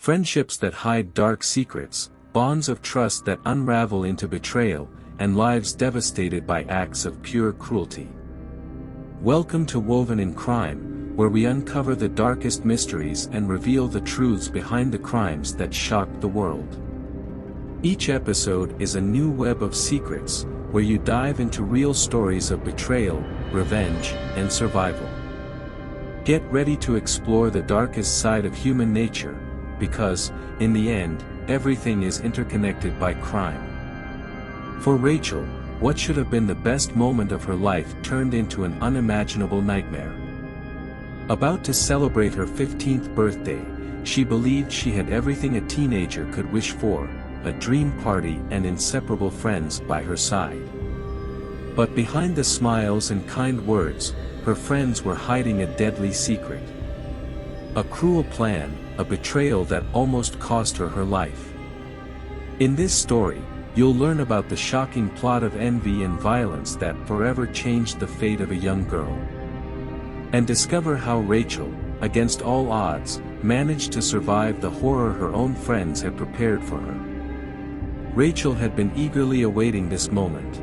Friendships that hide dark secrets, bonds of trust that unravel into betrayal, and lives devastated by acts of pure cruelty. Welcome to Woven in Crime, where we uncover the darkest mysteries and reveal the truths behind the crimes that shocked the world. Each episode is a new web of secrets, where you dive into real stories of betrayal, revenge, and survival. Get ready to explore the darkest side of human nature, because, in the end, everything is interconnected by crime. For Rachel, what should have been the best moment of her life turned into an unimaginable nightmare. About to celebrate her 15th birthday, she believed she had everything a teenager could wish for, a dream party and inseparable friends by her side. But behind the smiles and kind words, her friends were hiding a deadly secret. A cruel plan, a betrayal that almost cost her her life. In this story, you'll learn about the shocking plot of envy and violence that forever changed the fate of a young girl. And discover how Rachel, against all odds, managed to survive the horror her own friends had prepared for her. Rachel had been eagerly awaiting this moment.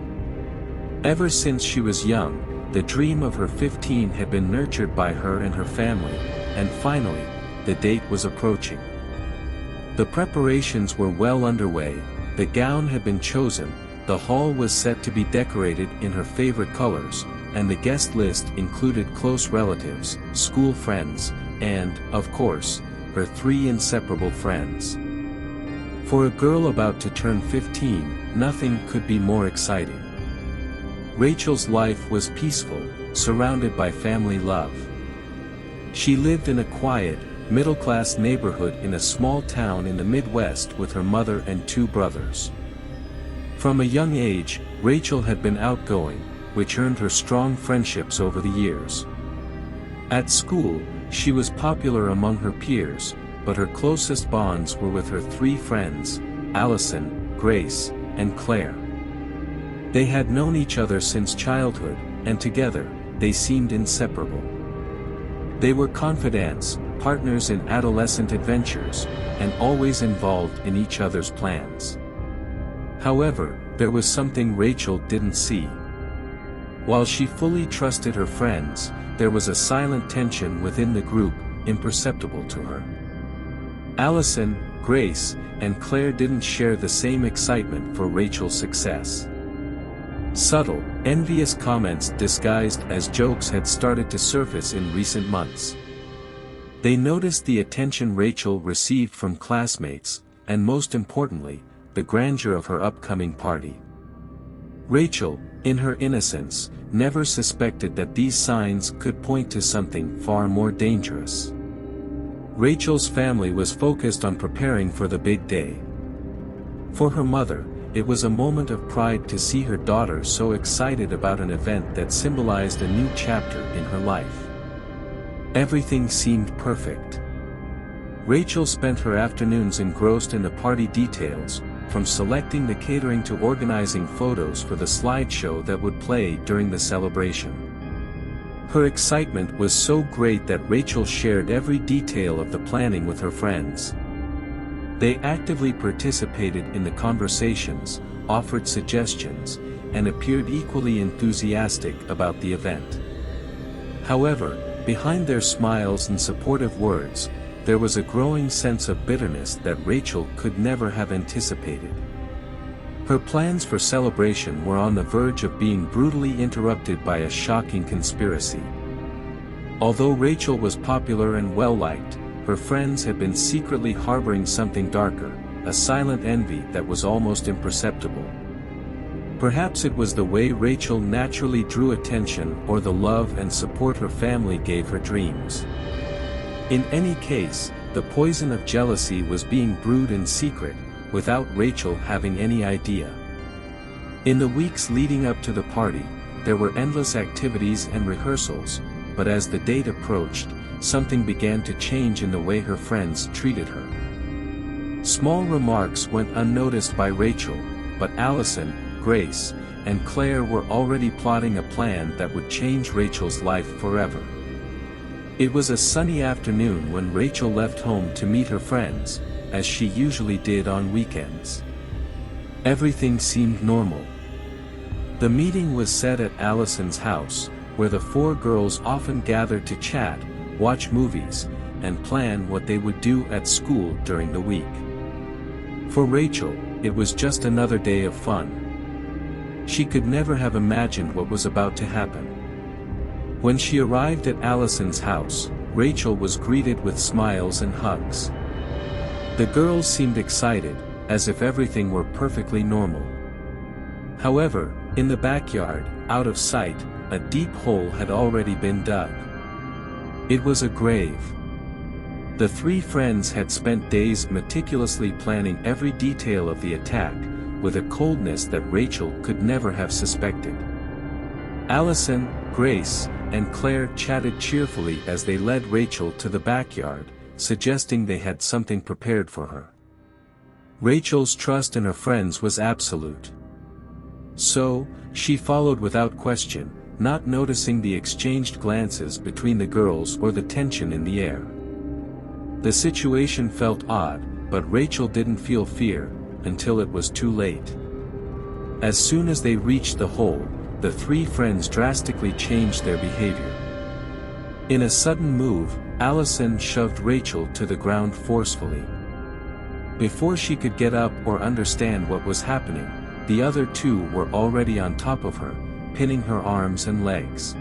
Ever since she was young, the dream of her 15 had been nurtured by her and her family, and finally, the date was approaching. The preparations were well underway, the gown had been chosen, the hall was set to be decorated in her favorite colors, and the guest list included close relatives, school friends, and, of course, her 3 inseparable friends. For a girl about to turn 15, nothing could be more exciting. Rachel's life was peaceful, surrounded by family love. She lived in a quiet, middle-class neighborhood in a small town in the Midwest with her mother and 2 brothers. From a young age, Rachel had been outgoing, which earned her strong friendships over the years. At school, she was popular among her peers, but her closest bonds were with her 3 friends, Allison, Grace, and Claire. They had known each other since childhood, and together, they seemed inseparable. They were confidants, partners in adolescent adventures, and always involved in each other's plans. However, there was something Rachel didn't see. While she fully trusted her friends, there was a silent tension within the group, imperceptible to her. Allison, Grace, and Claire didn't share the same excitement for Rachel's success. Subtle, envious comments disguised as jokes had started to surface in recent months. They noticed the attention Rachel received from classmates, and most importantly, the grandeur of her upcoming party. Rachel, in her innocence, never suspected that these signs could point to something far more dangerous. Rachel's family was focused on preparing for the big day. For her mother, it was a moment of pride to see her daughter so excited about an event that symbolized a new chapter in her life. Everything seemed perfect. Rachel spent her afternoons engrossed in the party details, from selecting the catering to organizing photos for the slideshow that would play during the celebration. Her excitement was so great that Rachel shared every detail of the planning with her friends. They actively participated in the conversations, offered suggestions, and appeared equally enthusiastic about the event. However, behind their smiles and supportive words, there was a growing sense of bitterness that Rachel could never have anticipated. Her plans for celebration were on the verge of being brutally interrupted by a shocking conspiracy. Although Rachel was popular and well-liked, her friends had been secretly harboring something darker, a silent envy that was almost imperceptible. Perhaps it was the way Rachel naturally drew attention or the love and support her family gave her dreams. In any case, the poison of jealousy was being brewed in secret, without Rachel having any idea. In the weeks leading up to the party, there were endless activities and rehearsals, but as the date approached, something began to change in the way her friends treated her. Small remarks went unnoticed by Rachel, but Allison, Grace, and Claire were already plotting a plan that would change Rachel's life forever. It was a sunny afternoon when Rachel left home to meet her friends, as she usually did on weekends. Everything seemed normal. The meeting was set at Allison's house, where the four girls often gathered to chat, watch movies, and plan what they would do at school during the week. For Rachel, it was just another day of fun. She could never have imagined what was about to happen. When she arrived at Allison's house, Rachel was greeted with smiles and hugs. The girls seemed excited, as if everything were perfectly normal. However, in the backyard, out of sight, a deep hole had already been dug. It was a grave. The three friends had spent days meticulously planning every detail of the attack, with a coldness that Rachel could never have suspected. Allison, Grace, and Claire chatted cheerfully as they led Rachel to the backyard, suggesting they had something prepared for her. Rachel's trust in her friends was absolute. So, she followed without question, not noticing the exchanged glances between the girls or the tension in the air. The situation felt odd, but Rachel didn't feel fear, until it was too late. As soon as they reached the hole, the three friends drastically changed their behavior. In a sudden move, Allison shoved Rachel to the ground forcefully. Before she could get up or understand what was happening, the other two were already on top of her, pinning her arms and legs.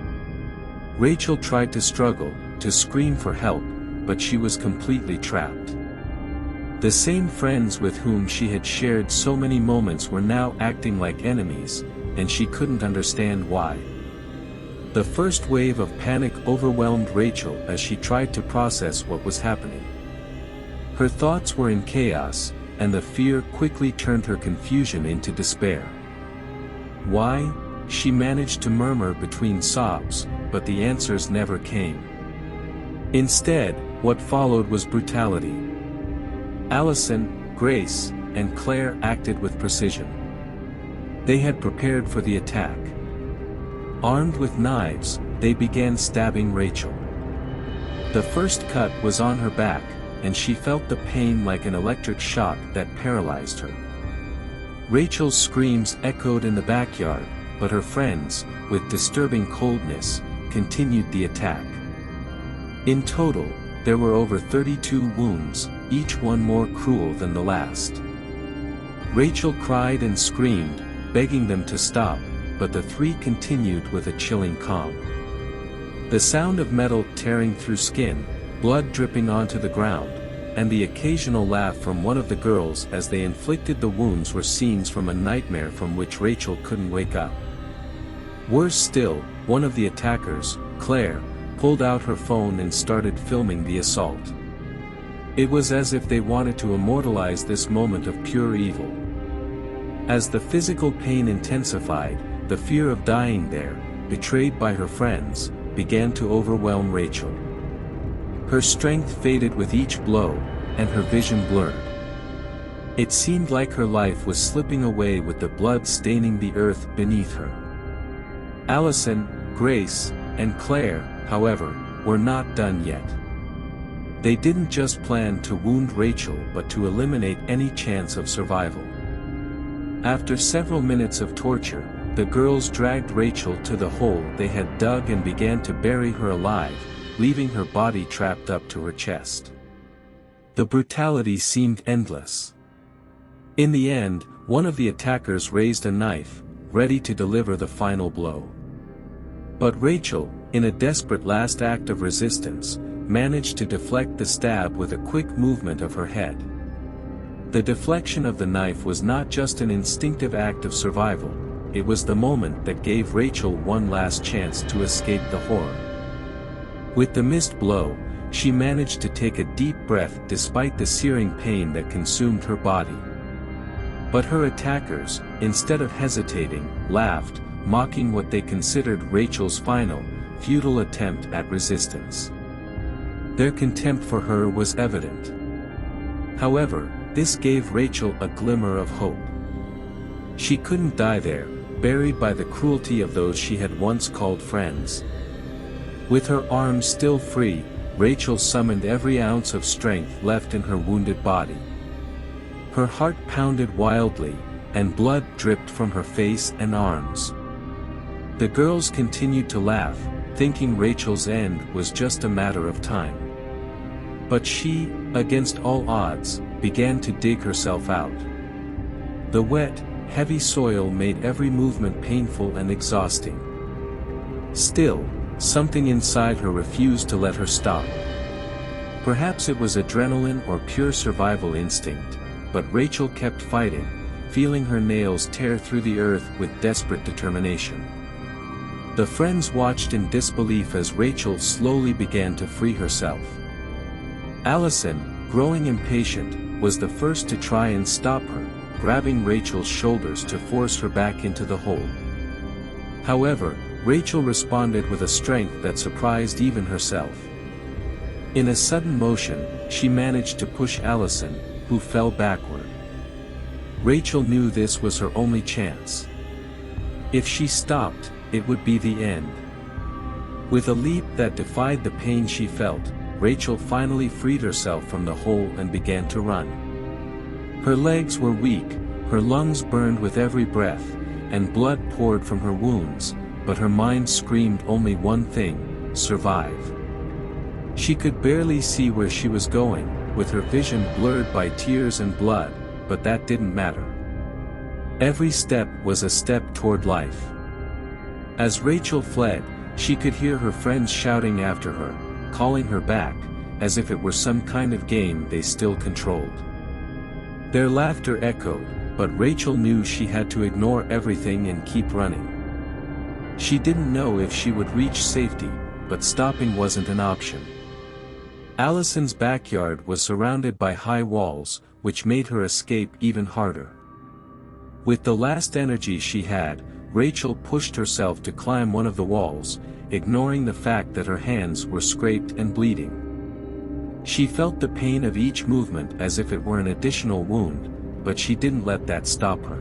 Rachel tried to struggle, to scream for help, but she was completely trapped. The same friends with whom she had shared so many moments were now acting like enemies, and she couldn't understand why. The first wave of panic overwhelmed Rachel as she tried to process what was happening. Her thoughts were in chaos, and the fear quickly turned her confusion into despair. Why? She managed to murmur between sobs, but the answers never came. Instead, what followed was brutality. Allison, Grace, and Claire acted with precision. They had prepared for the attack. Armed with knives, they began stabbing Rachel. The first cut was on her back, and she felt the pain like an electric shock that paralyzed her. Rachel's screams echoed in the backyard, but her friends, with disturbing coldness, continued the attack. In total, there were over 32 wounds, each one more cruel than the last. Rachel cried and screamed, begging them to stop, but the three continued with a chilling calm. The sound of metal tearing through skin, blood dripping onto the ground, and the occasional laugh from one of the girls as they inflicted the wounds were scenes from a nightmare from which Rachel couldn't wake up. Worse still, one of the attackers, Claire, pulled out her phone and started filming the assault. It was as if they wanted to immortalize this moment of pure evil. As the physical pain intensified, the fear of dying there, betrayed by her friends, began to overwhelm Rachel. Her strength faded with each blow, and her vision blurred. It seemed like her life was slipping away with the blood staining the earth beneath her. Allison, Grace, and Claire, however, were not done yet. They didn't just plan to wound Rachel but to eliminate any chance of survival. After several minutes of torture, the girls dragged Rachel to the hole they had dug and began to bury her alive, leaving her body trapped up to her chest. The brutality seemed endless. In the end, one of the attackers raised a knife, ready to deliver the final blow. But Rachel, in a desperate last act of resistance, managed to deflect the stab with a quick movement of her head. The deflection of the knife was not just an instinctive act of survival, it was the moment that gave Rachel one last chance to escape the horror. With the missed blow, she managed to take a deep breath despite the searing pain that consumed her body. But her attackers, instead of hesitating, laughed, mocking what they considered Rachel's final, futile attempt at resistance. Their contempt for her was evident. However, this gave Rachel a glimmer of hope. She couldn't die there, buried by the cruelty of those she had once called friends. With her arms still free, Rachel summoned every ounce of strength left in her wounded body. Her heart pounded wildly, and blood dripped from her face and arms. The girls continued to laugh, thinking Rachel's end was just a matter of time. But she, against all odds, began to dig herself out. The wet, heavy soil made every movement painful and exhausting. Still, something inside her refused to let her stop. Perhaps it was adrenaline or pure survival instinct, but Rachel kept fighting, feeling her nails tear through the earth with desperate determination. The friends watched in disbelief as Rachel slowly began to free herself. Allison, growing impatient, was the first to try and stop her, grabbing Rachel's shoulders to force her back into the hole. However, Rachel responded with a strength that surprised even herself. In a sudden motion, she managed to push Allison, who fell backward. Rachel knew this was her only chance. If she stopped, it would be the end. With a leap that defied the pain she felt, Rachel finally freed herself from the hole and began to run. Her legs were weak, her lungs burned with every breath, and blood poured from her wounds, but her mind screamed only one thing: survive. She could barely see where she was going, with her vision blurred by tears and blood, but that didn't matter. Every step was a step toward life. As Rachel fled, she could hear her friends shouting after her, calling her back, as if it were some kind of game they still controlled. Their laughter echoed, but Rachel knew she had to ignore everything and keep running. She didn't know if she would reach safety, but stopping wasn't an option. Allison's backyard was surrounded by high walls, which made her escape even harder. With the last energy she had, Rachel pushed herself to climb one of the walls, ignoring the fact that her hands were scraped and bleeding. She felt the pain of each movement as if it were an additional wound, but she didn't let that stop her.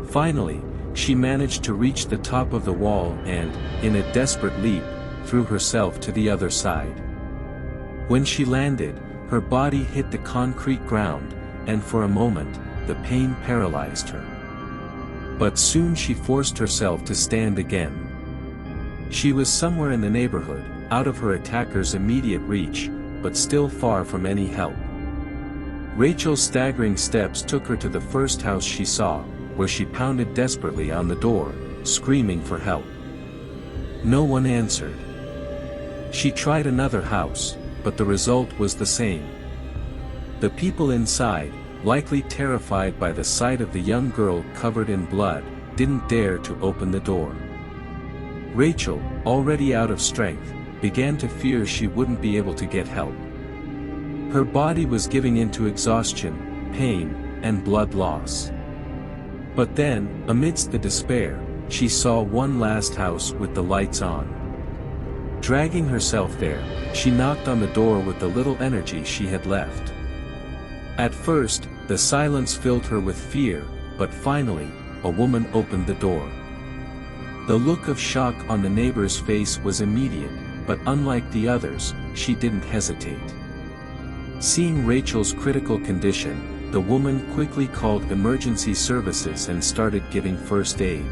Finally, she managed to reach the top of the wall and, in a desperate leap, threw herself to the other side. When she landed, her body hit the concrete ground, and for a moment, the pain paralyzed her. But soon she forced herself to stand again. She was somewhere in the neighborhood, out of her attacker's immediate reach, but still far from any help. Rachel's staggering steps took her to the first house she saw, where she pounded desperately on the door, screaming for help. No one answered. She tried another house, but the result was the same. The people inside, likely terrified by the sight of the young girl covered in blood, didn't dare to open the door. Rachel, already out of strength, began to fear she wouldn't be able to get help. Her body was giving in to exhaustion, pain, and blood loss. But then, amidst the despair, she saw one last house with the lights on. Dragging herself there, she knocked on the door with the little energy she had left. At first, the silence filled her with fear, but finally, a woman opened the door. The look of shock on the neighbor's face was immediate, but unlike the others, she didn't hesitate. Seeing Rachel's critical condition, the woman quickly called emergency services and started giving first aid.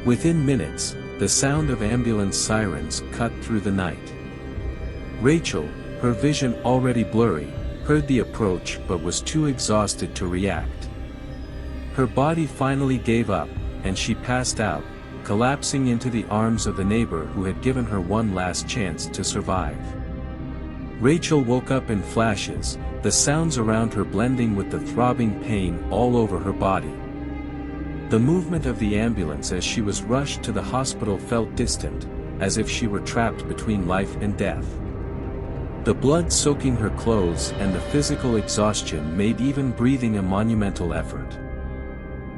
Within minutes, the sound of ambulance sirens cut through the night. Rachel, her vision already blurry, heard the approach but was too exhausted to react. Her body finally gave up, and she passed out, collapsing into the arms of the neighbor who had given her one last chance to survive. Rachel woke up in flashes, the sounds around her blending with the throbbing pain all over her body. The movement of the ambulance as she was rushed to the hospital felt distant, as if she were trapped between life and death. The blood soaking her clothes and the physical exhaustion made even breathing a monumental effort.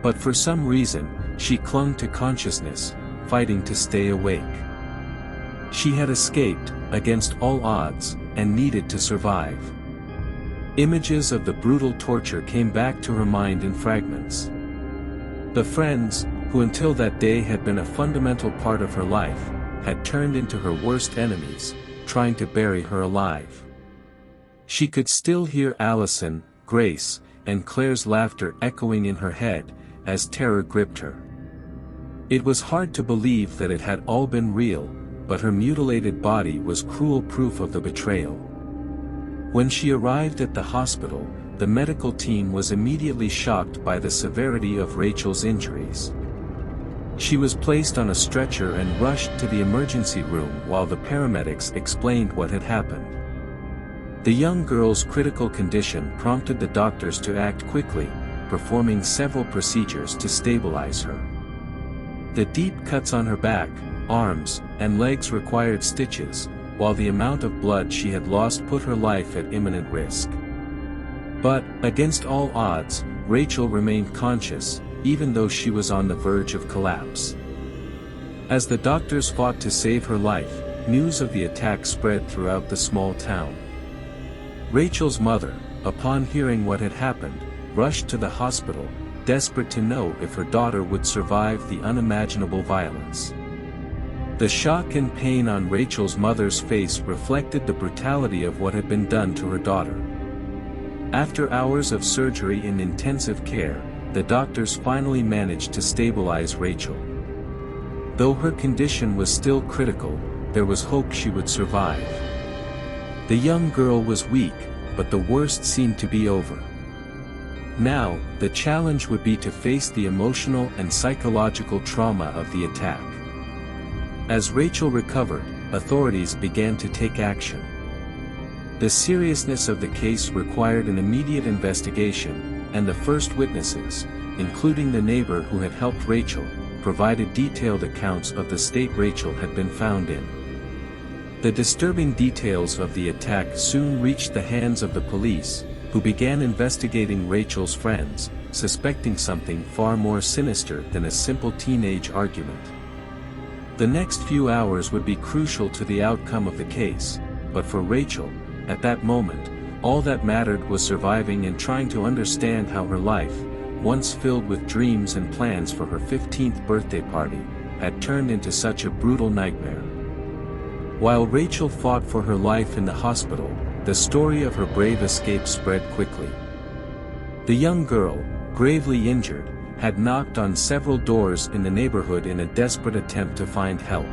But for some reason, she clung to consciousness, fighting to stay awake. She had escaped, against all odds, and needed to survive. Images of the brutal torture came back to her mind in fragments. The friends, who until that day had been a fundamental part of her life, had turned into her worst enemies, trying to bury her alive. She could still hear Allison, Grace, and Claire's laughter echoing in her head, as terror gripped her. It was hard to believe that it had all been real, but her mutilated body was cruel proof of the betrayal. When she arrived at the hospital, the medical team was immediately shocked by the severity of Rachel's injuries. She was placed on a stretcher and rushed to the emergency room while the paramedics explained what had happened. The young girl's critical condition prompted the doctors to act quickly, performing several procedures to stabilize her. The deep cuts on her back, arms, and legs required stitches, while the amount of blood she had lost put her life at imminent risk. But, against all odds, Rachel remained conscious, even though she was on the verge of collapse. As the doctors fought to save her life, news of the attack spread throughout the small town. Rachel's mother, upon hearing what had happened, rushed to the hospital, desperate to know if her daughter would survive the unimaginable violence. The shock and pain on Rachel's mother's face reflected the brutality of what had been done to her daughter. After hours of surgery in intensive care, the doctors finally managed to stabilize Rachel. Though her condition was still critical, there was hope she would survive. The young girl was weak, but the worst seemed to be over. Now, the challenge would be to face the emotional and psychological trauma of the attack. As Rachel recovered, authorities began to take action. The seriousness of the case required an immediate investigation, and the first witnesses, including the neighbor who had helped Rachel, provided detailed accounts of the state Rachel had been found in. The disturbing details of the attack soon reached the hands of the police, who began investigating Rachel's friends, suspecting something far more sinister than a simple teenage argument. The next few hours would be crucial to the outcome of the case, but for Rachel, at that moment, all that mattered was surviving and trying to understand how her life, once filled with dreams and plans for her 15th birthday party, had turned into such a brutal nightmare. While Rachel fought for her life in the hospital, the story of her brave escape spread quickly. The young girl, gravely injured, had knocked on several doors in the neighborhood in a desperate attempt to find help.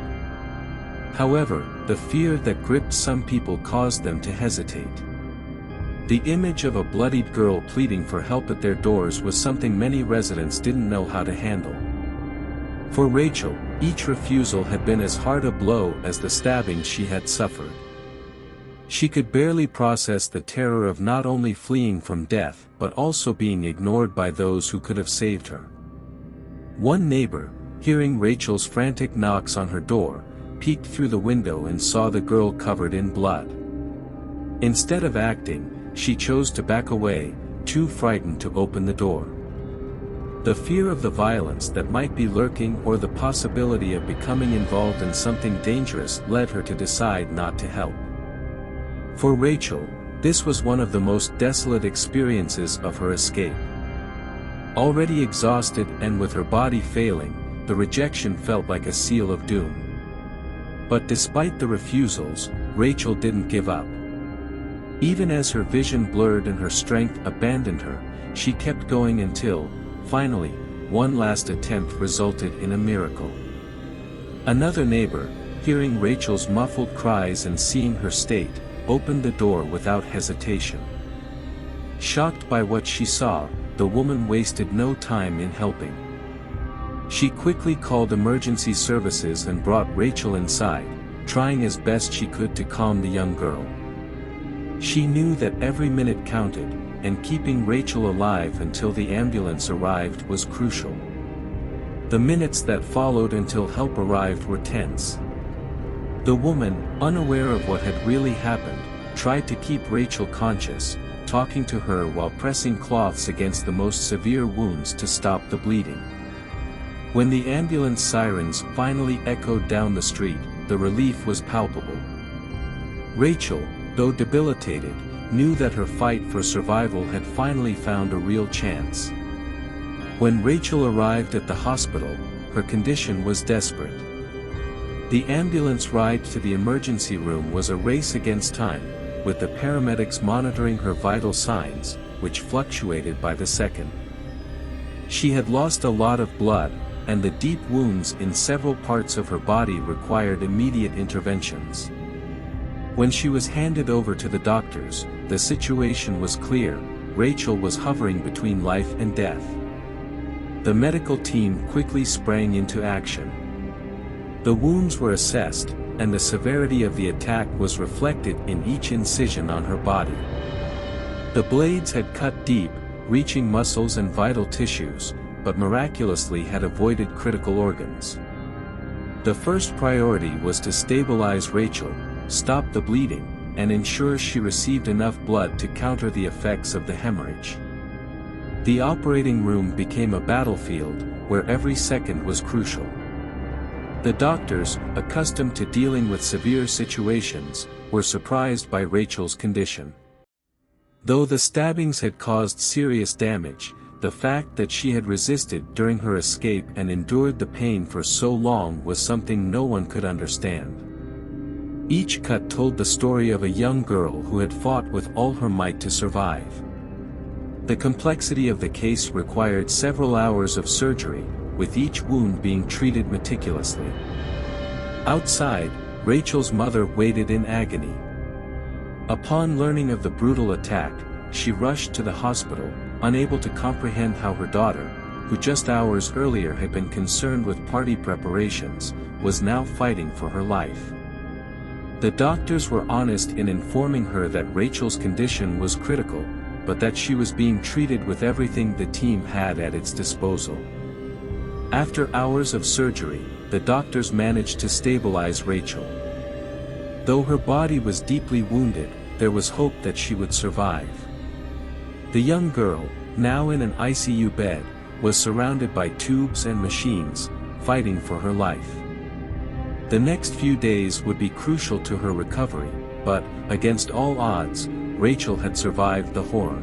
However, the fear that gripped some people caused them to hesitate. The image of a bloodied girl pleading for help at their doors was something many residents didn't know how to handle. For Rachel, each refusal had been as hard a blow as the stabbing she had suffered. She could barely process the terror of not only fleeing from death but also being ignored by those who could have saved her. One neighbor, hearing Rachel's frantic knocks on her door, peeked through the window and saw the girl covered in blood. Instead of acting, she chose to back away, too frightened to open the door. The fear of the violence that might be lurking or the possibility of becoming involved in something dangerous led her to decide not to help. For Rachel, this was one of the most desolate experiences of her escape. Already exhausted and with her body failing, the rejection felt like a seal of doom. But despite the refusals, Rachel didn't give up. Even as her vision blurred and her strength abandoned her, she kept going until, finally, one last attempt resulted in a miracle. Another neighbor, hearing Rachel's muffled cries and seeing her state, opened the door without hesitation. Shocked by what she saw, the woman wasted no time in helping. She quickly called emergency services and brought Rachel inside, trying as best she could to calm the young girl. She knew that every minute counted, and keeping Rachel alive until the ambulance arrived was crucial. The minutes that followed until help arrived were tense. The woman, unaware of what had really happened, tried to keep Rachel conscious, talking to her while pressing cloths against the most severe wounds to stop the bleeding. When the ambulance sirens finally echoed down the street, the relief was palpable. Rachel, though debilitated, knew that her fight for survival had finally found a real chance. When Rachel arrived at the hospital, her condition was desperate. The ambulance ride to the emergency room was a race against time, with the paramedics monitoring her vital signs, which fluctuated by the second. She had lost a lot of blood, and the deep wounds in several parts of her body required immediate interventions. When she was handed over to the doctors, the situation was clear: Rachel was hovering between life and death. The medical team quickly sprang into action. The wounds were assessed, and the severity of the attack was reflected in each incision on her body. The blades had cut deep, reaching muscles and vital tissues, but miraculously had avoided critical organs. The first priority was to stabilize Rachel, stop the bleeding, and ensure she received enough blood to counter the effects of the hemorrhage. The operating room became a battlefield, where every second was crucial. The doctors, accustomed to dealing with severe situations, were surprised by Rachel's condition. Though the stabbings had caused serious damage, the fact that she had resisted during her escape and endured the pain for so long was something no one could understand. Each cut told the story of a young girl who had fought with all her might to survive. The complexity of the case required several hours of surgery, with each wound being treated meticulously. Outside, Rachel's mother waited in agony. Upon learning of the brutal attack, she rushed to the hospital, unable to comprehend how her daughter, who just hours earlier had been concerned with party preparations, was now fighting for her life. The doctors were honest in informing her that Rachel's condition was critical, but that she was being treated with everything the team had at its disposal. After hours of surgery, the doctors managed to stabilize Rachel. Though her body was deeply wounded, there was hope that she would survive. The young girl, now in an ICU bed, was surrounded by tubes and machines, fighting for her life. The next few days would be crucial to her recovery, but, against all odds, Rachel had survived the horror.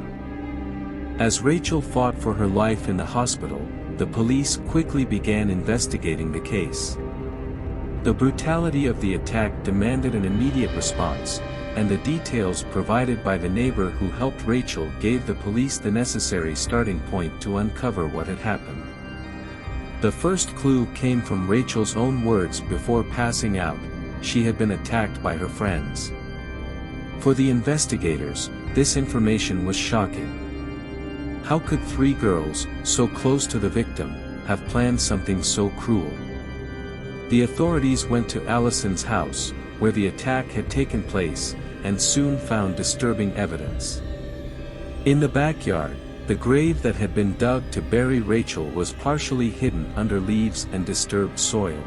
As Rachel fought for her life in the hospital, the police quickly began investigating the case. The brutality of the attack demanded an immediate response, and the details provided by the neighbor who helped Rachel gave the police the necessary starting point to uncover what had happened. The first clue came from Rachel's own words before passing out: she had been attacked by her friends. For the investigators, this information was shocking. How could three girls, so close to the victim, have planned something so cruel? The authorities went to Allison's house, where the attack had taken place, and soon found disturbing evidence. In the backyard, the grave that had been dug to bury Rachel was partially hidden under leaves and disturbed soil.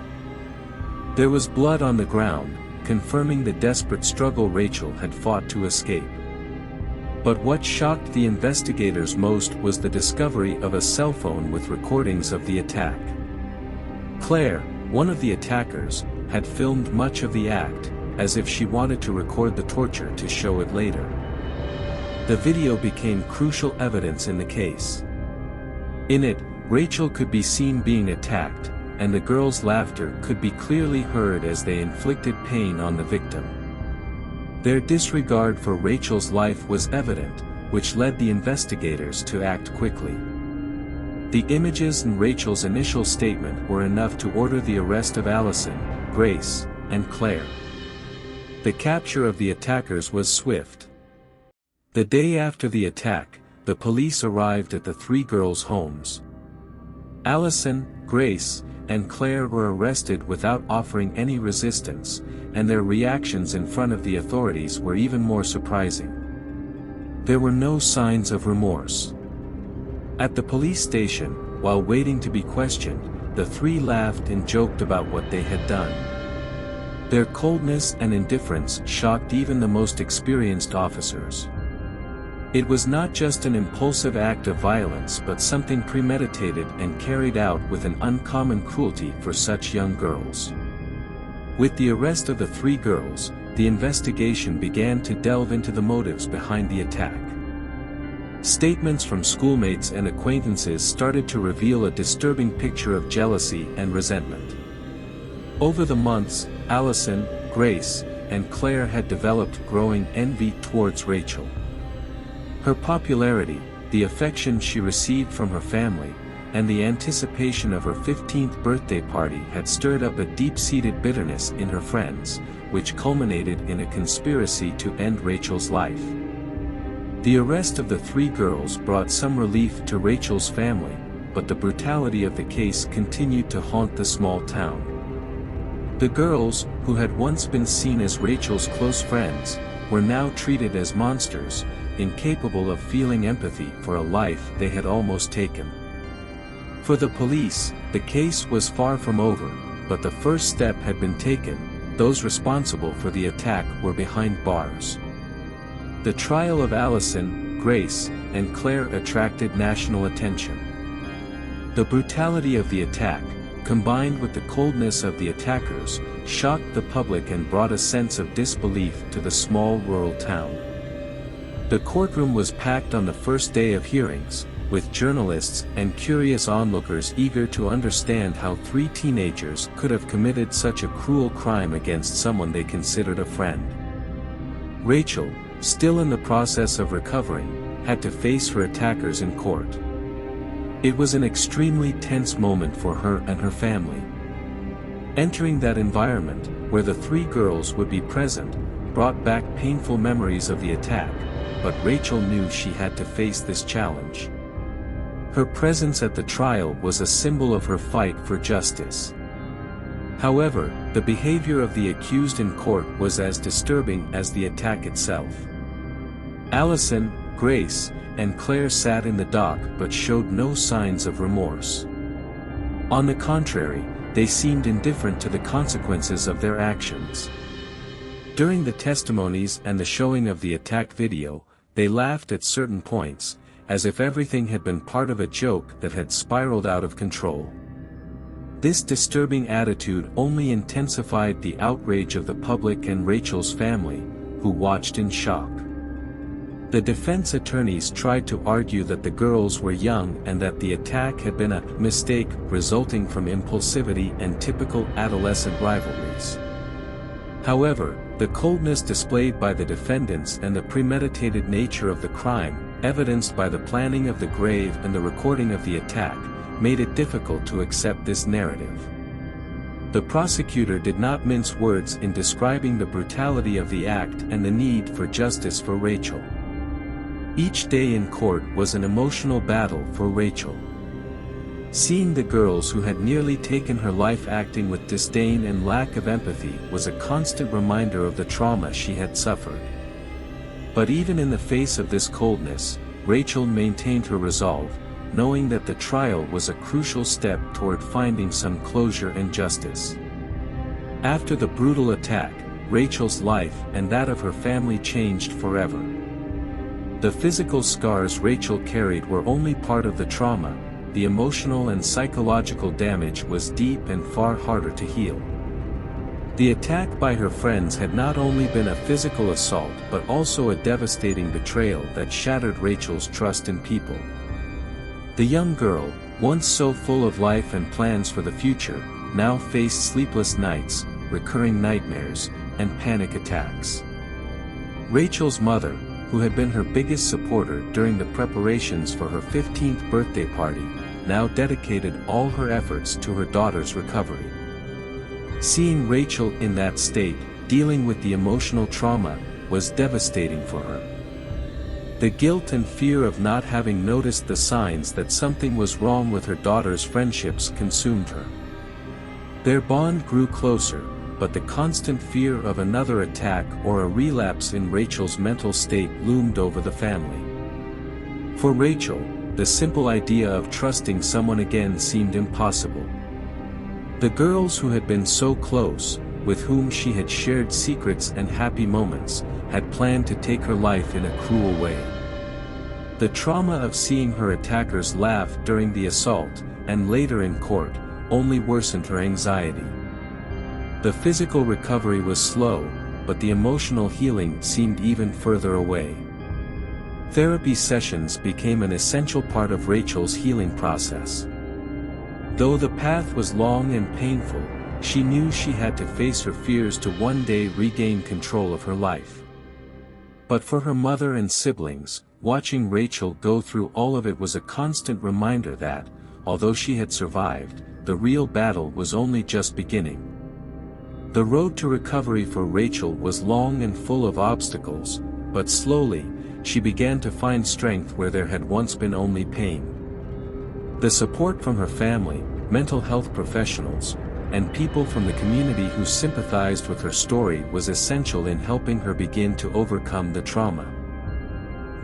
There was blood on the ground, confirming the desperate struggle Rachel had fought to escape. But what shocked the investigators most was the discovery of a cell phone with recordings of the attack. Claire, one of the attackers, had filmed much of the act, as if she wanted to record the torture to show it later. The video became crucial evidence in the case. In it, Rachel could be seen being attacked, and the girls' laughter could be clearly heard as they inflicted pain on the victim. Their disregard for Rachel's life was evident, which led the investigators to act quickly. The images and Rachel's initial statement were enough to order the arrest of Allison, Grace, and Claire. The capture of the attackers was swift. The day after the attack, the police arrived at the three girls' homes. Allison, Grace, and Claire were arrested without offering any resistance, and their reactions in front of the authorities were even more surprising. There were no signs of remorse. At the police station, while waiting to be questioned, the three laughed and joked about what they had done. Their coldness and indifference shocked even the most experienced officers. It was not just an impulsive act of violence but something premeditated and carried out with an uncommon cruelty for such young girls. With the arrest of the three girls, the investigation began to delve into the motives behind the attack. Statements from schoolmates and acquaintances started to reveal a disturbing picture of jealousy and resentment. Over the months, Allison, Grace, and Claire had developed growing envy towards Rachel. Her popularity, the affection she received from her family, and the anticipation of her 15th birthday party had stirred up a deep-seated bitterness in her friends, which culminated in a conspiracy to end Rachel's life. The arrest of the three girls brought some relief to Rachel's family, but the brutality of the case continued to haunt the small town. The girls, who had once been seen as Rachel's close friends, were now treated as monsters, incapable of feeling empathy for a life they had almost taken. For the police, the case was far from over, but the first step had been taken. Those responsible for the attack were behind bars. The trial of Allison, Grace, and Claire attracted national attention. The brutality of the attack, combined with the coldness of the attackers, shocked the public and brought a sense of disbelief to the small rural town. The courtroom was packed on the first day of hearings, with journalists and curious onlookers eager to understand how three teenagers could have committed such a cruel crime against someone they considered a friend. Rachel, still in the process of recovering, had to face her attackers in court. It was an extremely tense moment for her and her family. Entering that environment, where the three girls would be present, brought back painful memories of the attack, but Rachel knew she had to face this challenge. Her presence at the trial was a symbol of her fight for justice. However, the behavior of the accused in court was as disturbing as the attack itself. Allison, Grace, and Claire sat in the dock but showed no signs of remorse. On the contrary, they seemed indifferent to the consequences of their actions. During the testimonies and the showing of the attack video, they laughed at certain points, as if everything had been part of a joke that had spiraled out of control. This disturbing attitude only intensified the outrage of the public and Rachel's family, who watched in shock. The defense attorneys tried to argue that the girls were young and that the attack had been a mistake resulting from impulsivity and typical adolescent rivalries. However, the coldness displayed by the defendants and the premeditated nature of the crime, evidenced by the planning of the grave and the recording of the attack, made it difficult to accept this narrative. The prosecutor did not mince words in describing the brutality of the act and the need for justice for Rachel. Each day in court was an emotional battle for Rachel. Seeing the girls who had nearly taken her life acting with disdain and lack of empathy was a constant reminder of the trauma she had suffered. But even in the face of this coldness, Rachel maintained her resolve, knowing that the trial was a crucial step toward finding some closure and justice. After the brutal attack, Rachel's life and that of her family changed forever. The physical scars Rachel carried were only part of the trauma. The emotional and psychological damage was deep and far harder to heal. The attack by her friends had not only been a physical assault but also a devastating betrayal that shattered Rachel's trust in people. The young girl, once so full of life and plans for the future, now faced sleepless nights, recurring nightmares, and panic attacks. Rachel's mother, who had been her biggest supporter during the preparations for her 15th birthday party, now dedicated all her efforts to her daughter's recovery. Seeing Rachel in that state, dealing with the emotional trauma, was devastating for her. The guilt and fear of not having noticed the signs that something was wrong with her daughter's friendships consumed her. Their bond grew closer, but the constant fear of another attack or a relapse in Rachel's mental state loomed over the family. For Rachel, the simple idea of trusting someone again seemed impossible. The girls who had been so close, with whom she had shared secrets and happy moments, had planned to take her life in a cruel way. The trauma of seeing her attackers laugh during the assault, and later in court, only worsened her anxiety. The physical recovery was slow, but the emotional healing seemed even further away. Therapy sessions became an essential part of Rachel's healing process. Though the path was long and painful, she knew she had to face her fears to one day regain control of her life. But for her mother and siblings, watching Rachel go through all of it was a constant reminder that, although she had survived, the real battle was only just beginning. The road to recovery for Rachel was long and full of obstacles, but slowly, she began to find strength where there had once been only pain. The support from her family, mental health professionals, and people from the community who sympathized with her story was essential in helping her begin to overcome the trauma.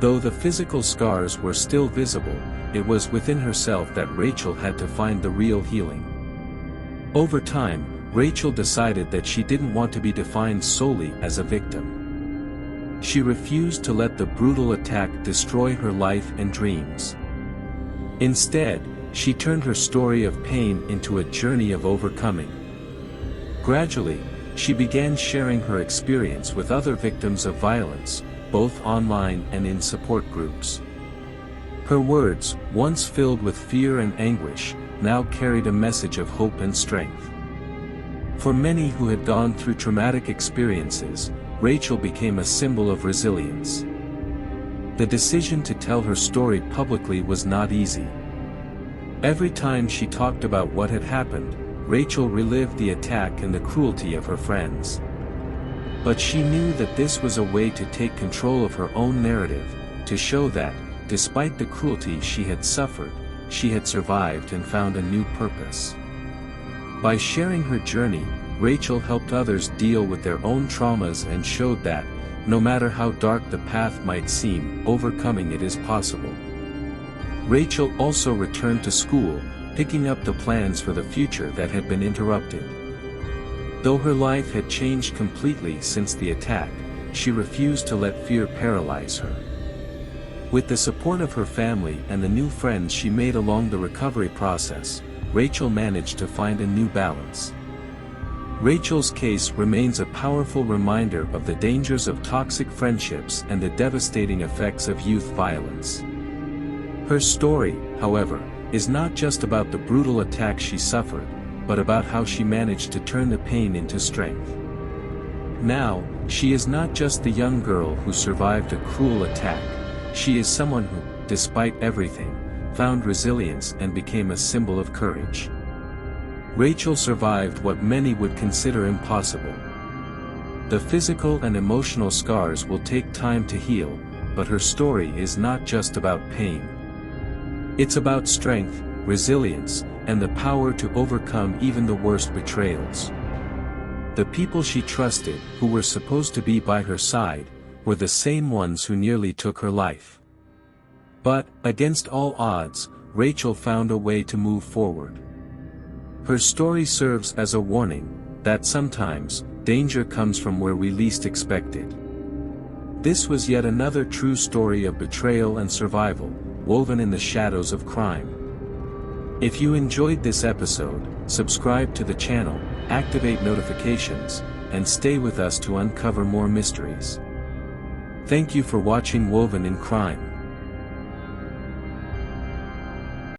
Though the physical scars were still visible, it was within herself that Rachel had to find the real healing. Over time, Rachel decided that she didn't want to be defined solely as a victim. She refused to let the brutal attack destroy her life and dreams. Instead, she turned her story of pain into a journey of overcoming. Gradually, she began sharing her experience with other victims of violence, both online and in support groups. Her words, once filled with fear and anguish, now carried a message of hope and strength. For many who had gone through traumatic experiences, Rachel became a symbol of resilience. The decision to tell her story publicly was not easy. Every time she talked about what had happened, Rachel relived the attack and the cruelty of her friends. But she knew that this was a way to take control of her own narrative, to show that, despite the cruelty she had suffered, she had survived and found a new purpose. By sharing her journey, Rachel helped others deal with their own traumas and showed that, no matter how dark the path might seem, overcoming it is possible. Rachel also returned to school, picking up the plans for the future that had been interrupted. Though her life had changed completely since the attack, she refused to let fear paralyze her. With the support of her family and the new friends she made along the recovery process, Rachel managed to find a new balance. Rachel's case remains a powerful reminder of the dangers of toxic friendships and the devastating effects of youth violence. Her story, however, is not just about the brutal attack she suffered, but about how she managed to turn the pain into strength. Now, she is not just the young girl who survived a cruel attack, she is someone who, despite everything, found resilience and became a symbol of courage. Rachel survived what many would consider impossible. The physical and emotional scars will take time to heal, but her story is not just about pain. It's about strength, resilience, and the power to overcome even the worst betrayals. The people she trusted, who were supposed to be by her side, were the same ones who nearly took her life. But, against all odds, Rachel found a way to move forward. Her story serves as a warning that sometimes, danger comes from where we least expect it. This was yet another true story of betrayal and survival, woven in the shadows of crime. If you enjoyed this episode, subscribe to the channel, activate notifications, and stay with us to uncover more mysteries. Thank you for watching Woven in Crime.